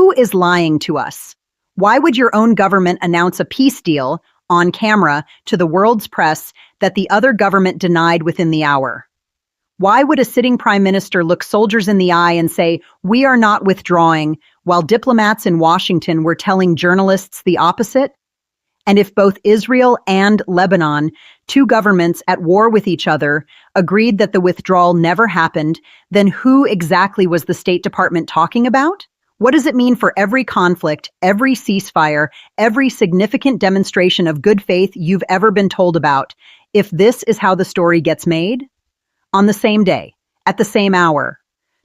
Who is lying to us? Why would your own government announce a peace deal on camera to the world's press that the other government denied within the hour? Why would a sitting prime minister look soldiers in the eye and say, "We are not withdrawing," while diplomats in Washington were telling journalists the opposite? And if both Israel and Lebanon, two governments at war with each other, agreed that the withdrawal never happened, then who exactly was the State Department talking about? What does it mean for every conflict, every ceasefire, every significant demonstration of good faith you've ever been told about, if this is how the story gets made? On the same day, at the same hour,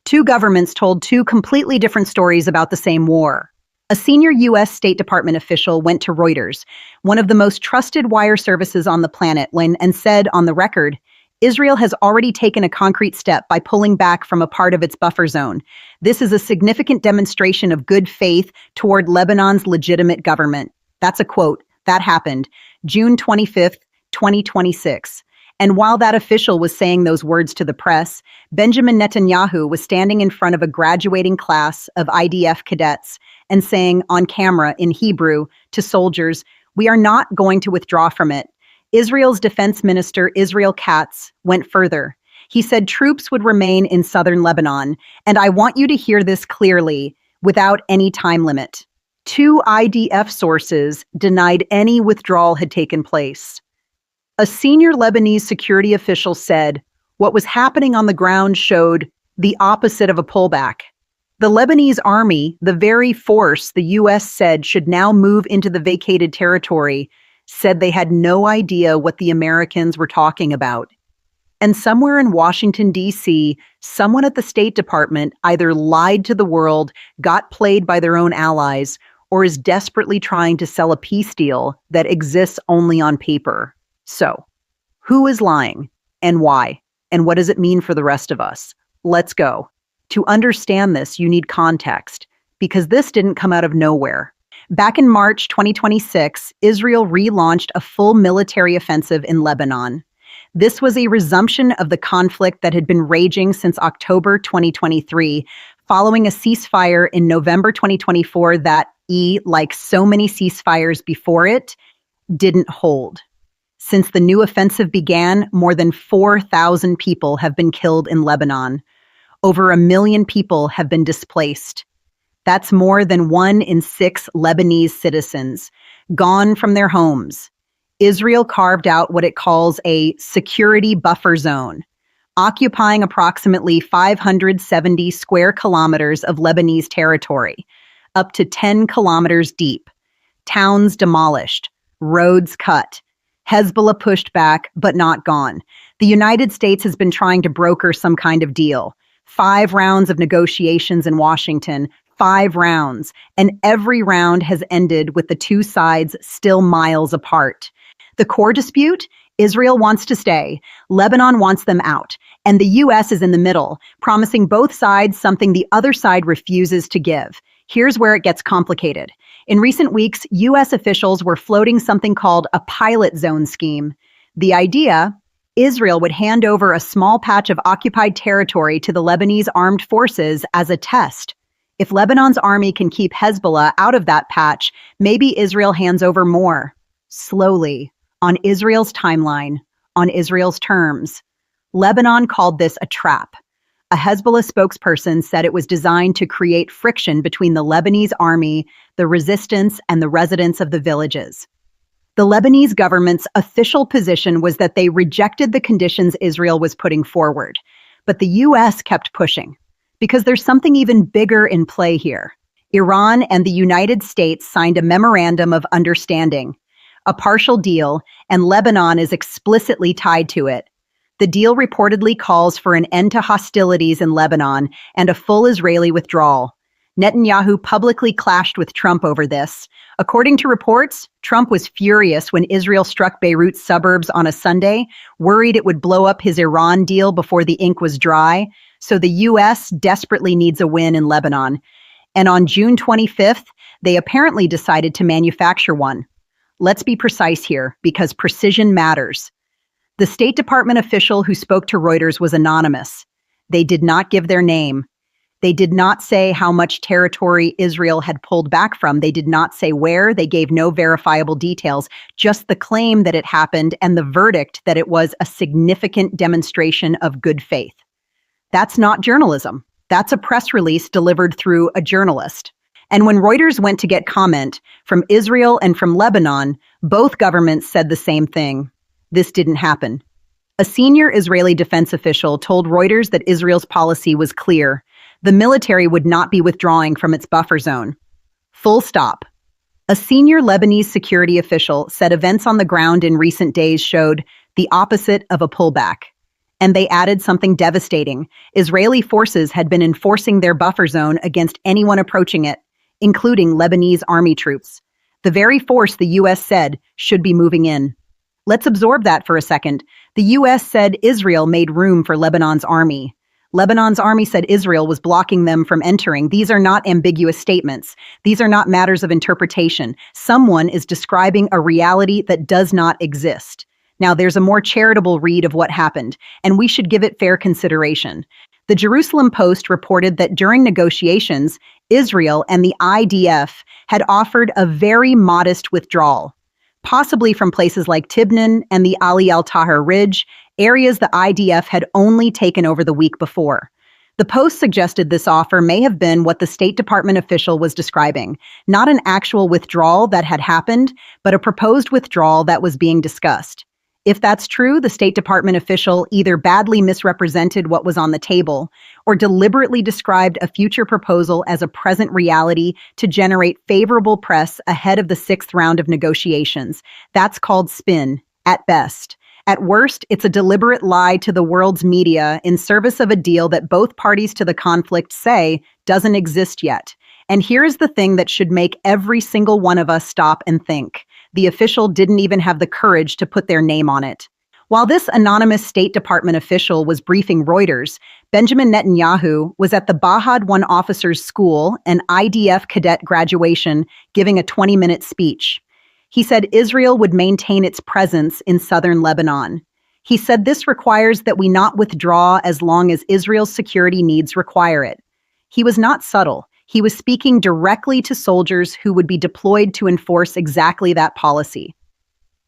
two governments told two completely different stories about the same war. A senior U.S. State Department official went to Reuters, one of the most trusted wire services on the planet, and said on the record, Israel has already taken a concrete step by pulling back from a part of its buffer zone. This is a significant demonstration of good faith toward Lebanon's legitimate government. That's a quote. That happened June 25th, 2026. And while that official was saying those words to the press, Benjamin Netanyahu was standing in front of a graduating class of IDF cadets and saying on camera in Hebrew to soldiers, "We are not going to withdraw from it." Israel's defense minister, Israel Katz, went further. He said troops would remain in southern Lebanon, and I want you to hear this clearly, without any time limit. Two IDF sources denied any withdrawal had taken place. A senior Lebanese security official said, what was happening on the ground showed the opposite of a pullback. The Lebanese army, the very force the U.S. said should now move into the vacated territory, said they had no idea what the Americans were talking about. And somewhere in Washington, D.C., someone at the State Department either lied to the world, got played by their own allies, or is desperately trying to sell a peace deal that exists only on paper. So, who is lying and why? And what does it mean for the rest of us? Let's go. To understand this, you need context, because this didn't come out of nowhere. Back in March 2026, Israel relaunched a full military offensive in Lebanon. This was a resumption of the conflict that had been raging since October 2023, following a ceasefire in November 2024 that, like so many ceasefires before it, didn't hold. Since the new offensive began, more than 4,000 people have been killed in Lebanon. Over 1 million people have been displaced. That's more than 1 in 6 Lebanese citizens gone from their homes. Israel carved out what it calls a security buffer zone, occupying approximately 570 square kilometers of Lebanese territory, up to 10 kilometers deep. Towns demolished, roads cut. Hezbollah pushed back, but not gone. The United States has been trying to broker some kind of deal. 5 rounds of negotiations in Washington, 5 rounds, and every round has ended with the two sides still miles apart. The core dispute? Israel wants to stay, Lebanon wants them out, and the U.S. is in the middle, promising both sides something the other side refuses to give. Here's where it gets complicated. In recent weeks, U.S. officials were floating something called a pilot zone scheme. The idea: Israel would hand over a small patch of occupied territory to the Lebanese armed forces as a test. If Lebanon's army can keep Hezbollah out of that patch, maybe Israel hands over more. Slowly, on Israel's timeline, on Israel's terms. Lebanon called this a trap. A Hezbollah spokesperson said it was designed to create friction between the Lebanese army, the resistance, and the residents of the villages. The Lebanese government's official position was that they rejected the conditions Israel was putting forward. But the U.S. kept pushing, because there's something even bigger in play here. Iran and the United States signed a memorandum of understanding, a partial deal, and Lebanon is explicitly tied to it. The deal reportedly calls for an end to hostilities in Lebanon and a full Israeli withdrawal. Netanyahu publicly clashed with Trump over this. According to reports, Trump was furious when Israel struck Beirut's suburbs on a Sunday, worried it would blow up his Iran deal before the ink was dry. So the U.S. desperately needs a win in Lebanon. And on June 25th, they apparently decided to manufacture one. Let's be precise here, because precision matters. The State Department official who spoke to Reuters was anonymous. They did not give their name. They did not say how much territory Israel had pulled back from. They did not say where. They gave no verifiable details, just the claim that it happened and the verdict that it was a significant demonstration of good faith. That's not journalism. That's a press release delivered through a journalist. And when Reuters went to get comment from Israel and from Lebanon, both governments said the same thing. This didn't happen. A senior Israeli defense official told Reuters that Israel's policy was clear. The military would not be withdrawing from its buffer zone. Full stop. A senior Lebanese security official said events on the ground in recent days showed the opposite of a pullback. And they added something devastating. Israeli forces had been enforcing their buffer zone against anyone approaching it, including Lebanese army troops. The very force the U.S. said should be moving in. Let's absorb that for a second. The U.S. said Israel made room for Lebanon's army. Lebanon's army said Israel was blocking them from entering. These are not ambiguous statements. These are not matters of interpretation. Someone is describing a reality that does not exist. Now, there's a more charitable read of what happened, and we should give it fair consideration. The Jerusalem Post reported that during negotiations, Israel and the IDF had offered a very modest withdrawal, possibly from places like Tibnan and the Ali al-Tahrir Ridge, areas the IDF had only taken over the week before. The Post suggested this offer may have been what the State Department official was describing, not an actual withdrawal that had happened, but a proposed withdrawal that was being discussed. If that's true, the State Department official either badly misrepresented what was on the table or deliberately described a future proposal as a present reality to generate favorable press ahead of the sixth round of negotiations. That's called spin, at best. At worst, it's a deliberate lie to the world's media in service of a deal that both parties to the conflict say doesn't exist yet. And here's the thing that should make every single one of us stop and think. The official didn't even have the courage to put their name on it. While this anonymous State Department official was briefing Reuters, Benjamin Netanyahu was at the Bahad 1 Officers School, an IDF cadet graduation, giving a 20-minute speech. He said Israel would maintain its presence in southern Lebanon. He said this requires that we not withdraw as long as Israel's security needs require it. He was not subtle. He was speaking directly to soldiers who would be deployed to enforce exactly that policy.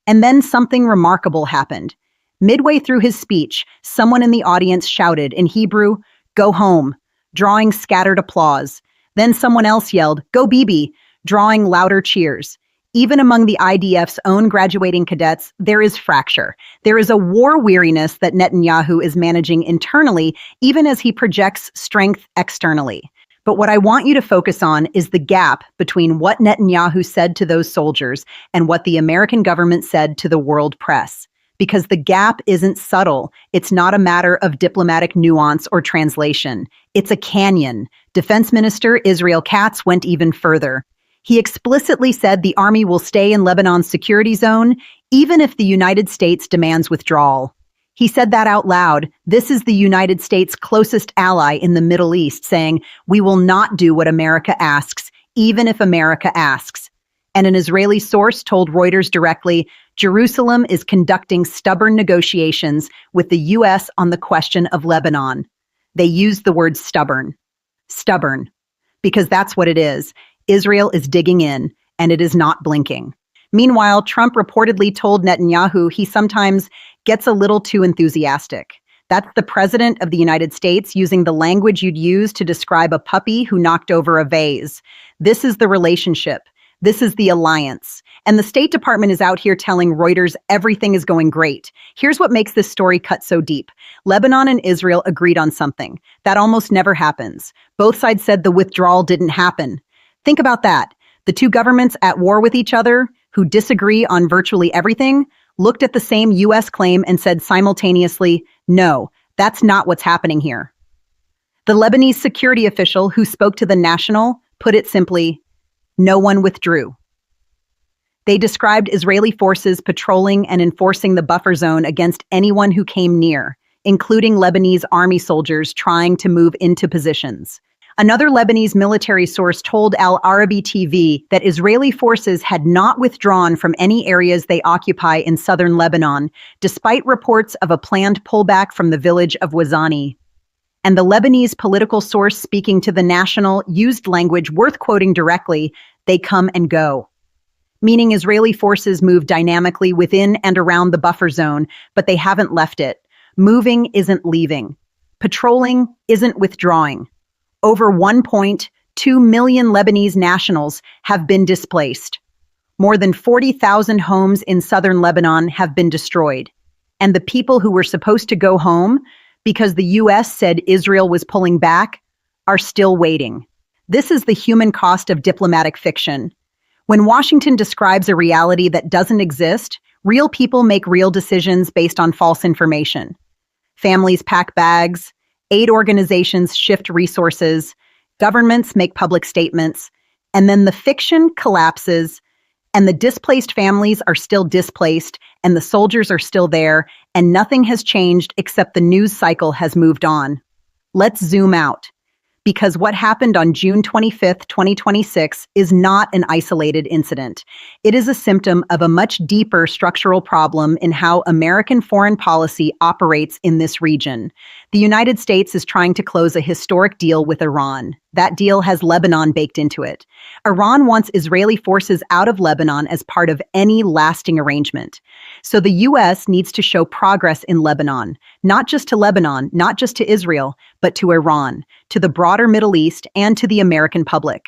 And then something remarkable happened. Midway through his speech, someone in the audience shouted in Hebrew, "Go home," drawing scattered applause. Then someone else yelled, "Go Bibi," drawing louder cheers. Even among the IDF's own graduating cadets, there is fracture. There is a war weariness that Netanyahu is managing internally, even as he projects strength externally. But what I want you to focus on is the gap between what Netanyahu said to those soldiers and what the American government said to the world press. Because the gap isn't subtle. It's not a matter of diplomatic nuance or translation. It's a canyon. Defense Minister Israel Katz went even further. He explicitly said the army will stay in Lebanon's security zone, even if the United States demands withdrawal. He said that out loud. This is the United States' closest ally in the Middle East, saying, "We will not do what America asks, even if America asks." And an Israeli source told Reuters directly, Jerusalem is conducting stubborn negotiations with the U.S. on the question of Lebanon. They used the word stubborn. Stubborn. Because that's what it is. Israel is digging in, and it is not blinking. Meanwhile, Trump reportedly told Netanyahu he sometimes gets a little too enthusiastic. That's the president of the United States using the language you'd use to describe a puppy who knocked over a vase. This is the relationship. This is the alliance. And the State Department is out here telling Reuters everything is going great. Here's what makes this story cut so deep. Lebanon and Israel agreed on something. That almost never happens. Both sides said the withdrawal didn't happen. Think about that. The two governments at war with each other, who disagree on virtually everything, looked at the same U.S. claim and said simultaneously, no, that's not what's happening here. The Lebanese security official who spoke to The National put it simply, no one withdrew. They described Israeli forces patrolling and enforcing the buffer zone against anyone who came near, including Lebanese army soldiers trying to move into positions. Another Lebanese military source told Al Arabi TV that Israeli forces had not withdrawn from any areas they occupy in southern Lebanon, despite reports of a planned pullback from the village of Wazani. And the Lebanese political source speaking to the National used language worth quoting directly: they come and go. Meaning Israeli forces move dynamically within and around the buffer zone, but they haven't left it. Moving isn't leaving. Patrolling isn't withdrawing. Over 1.2 million Lebanese nationals have been displaced. More than 40,000 homes in southern Lebanon have been destroyed. And the people who were supposed to go home because the U.S. said Israel was pulling back are still waiting. This is the human cost of diplomatic fiction. When Washington describes a reality that doesn't exist, real people make real decisions based on false information. Families pack bags, aid organizations shift resources, governments make public statements, and then the fiction collapses, and the displaced families are still displaced, and the soldiers are still there, and nothing has changed except the news cycle has moved on. Let's zoom out. Because what happened on June 25th, 2026 is not an isolated incident. It is a symptom of a much deeper structural problem in how American foreign policy operates in this region. The United States is trying to close a historic deal with Iran. That deal has Lebanon baked into it. Iran wants Israeli forces out of Lebanon as part of any lasting arrangement. So the U.S. needs to show progress in Lebanon, not just to Lebanon, not just to Israel, but to Iran, to the broader Middle East, and to the American public.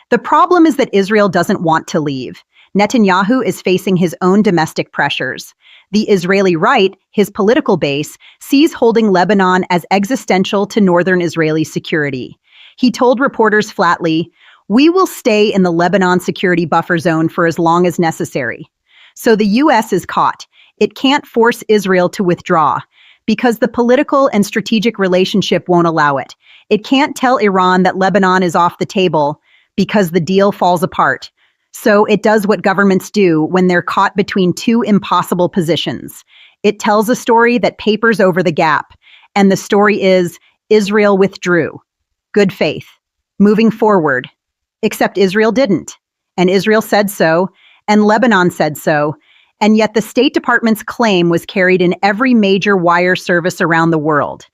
The problem is that Israel doesn't want to leave. Netanyahu is facing his own domestic pressures. The Israeli right, his political base, sees holding Lebanon as existential to northern Israeli security. He told reporters flatly, "We will stay in the Lebanon security buffer zone for as long as necessary." So the U.S. is caught. It can't force Israel to withdraw because the political and strategic relationship won't allow it. It can't tell Iran that Lebanon is off the table because the deal falls apart. So it does what governments do when they're caught between two impossible positions. It tells a story that papers over the gap, and the story is Israel withdrew. Good faith. Moving forward. Except Israel didn't. And Israel said so, and Lebanon said so, and yet the State Department's claim was carried in every major wire service around the world,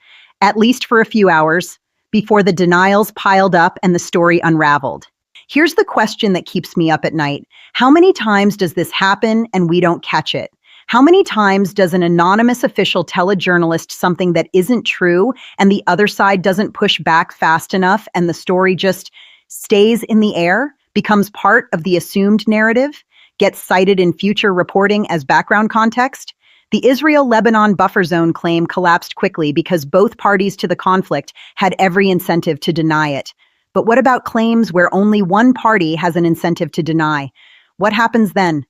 at least for a few hours, before the denials piled up and the story unraveled. Here's the question that keeps me up at night. How many times does this happen and we don't catch it? How many times does an anonymous official tell a journalist something that isn't true and the other side doesn't push back fast enough and the story just stays in the air, becomes part of the assumed narrative, gets cited in future reporting as background context? The Israel-Lebanon buffer zone claim collapsed quickly because both parties to the conflict had every incentive to deny it. But what about claims where only one party has an incentive to deny? What happens then?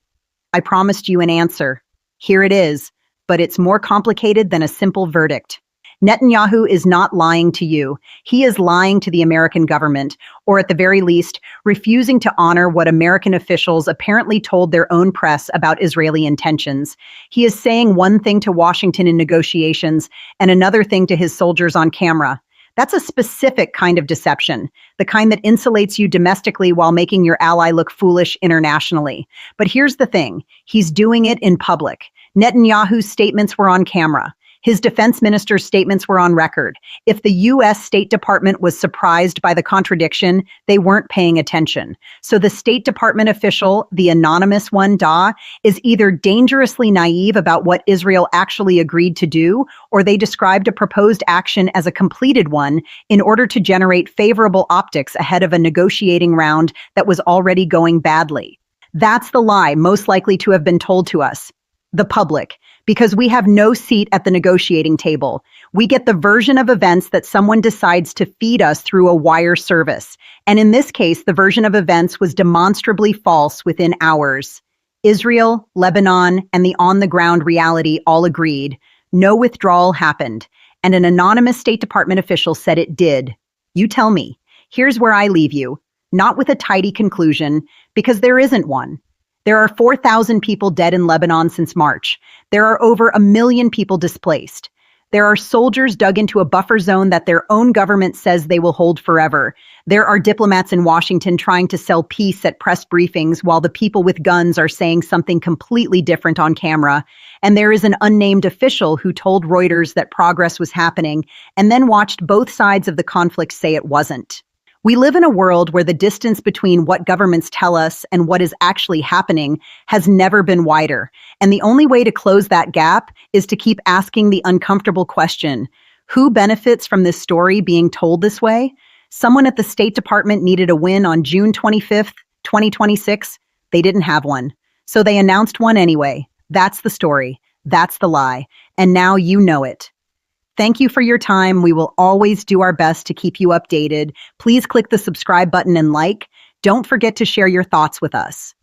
I promised you an answer. Here it is, but it's more complicated than a simple verdict. Netanyahu is not lying to you. He is lying to the American government, or at the very least, refusing to honor what American officials apparently told their own press about Israeli intentions. He is saying one thing to Washington in negotiations and another thing to his soldiers on camera. That's a specific kind of deception, the kind that insulates you domestically while making your ally look foolish internationally. But here's the thing, he's doing it in public. Netanyahu's statements were on camera. His defense minister's statements were on record. If the U.S. State Department was surprised by the contradiction, they weren't paying attention. So the State Department official, the anonymous one, is either dangerously naive about what Israel actually agreed to do, or they described a proposed action as a completed one in order to generate favorable optics ahead of a negotiating round that was already going badly. That's the lie most likely to have been told to us, the public. Because we have no seat at the negotiating table. We get the version of events that someone decides to feed us through a wire service. And in this case, the version of events was demonstrably false within hours. Israel, Lebanon, and the on-the-ground reality all agreed. No withdrawal happened. And an anonymous State Department official said it did. You tell me. Here's where I leave you. Not with a tidy conclusion, because there isn't one. There are 4,000 people dead in Lebanon since March. There are over 1 million people displaced. There are soldiers dug into a buffer zone that their own government says they will hold forever. There are diplomats in Washington trying to sell peace at press briefings while the people with guns are saying something completely different on camera. And there is an unnamed official who told Reuters that progress was happening and then watched both sides of the conflict say it wasn't. We live in a world where the distance between what governments tell us and what is actually happening has never been wider. And the only way to close that gap is to keep asking the uncomfortable question: who benefits from this story being told this way? Someone at the State Department needed a win on June 25th, 2026. They didn't have one. So they announced one anyway. That's the story. That's the lie. And now you know it. Thank you for your time. We will always do our best to keep you updated. Please click the subscribe button and like. Don't forget to share your thoughts with us.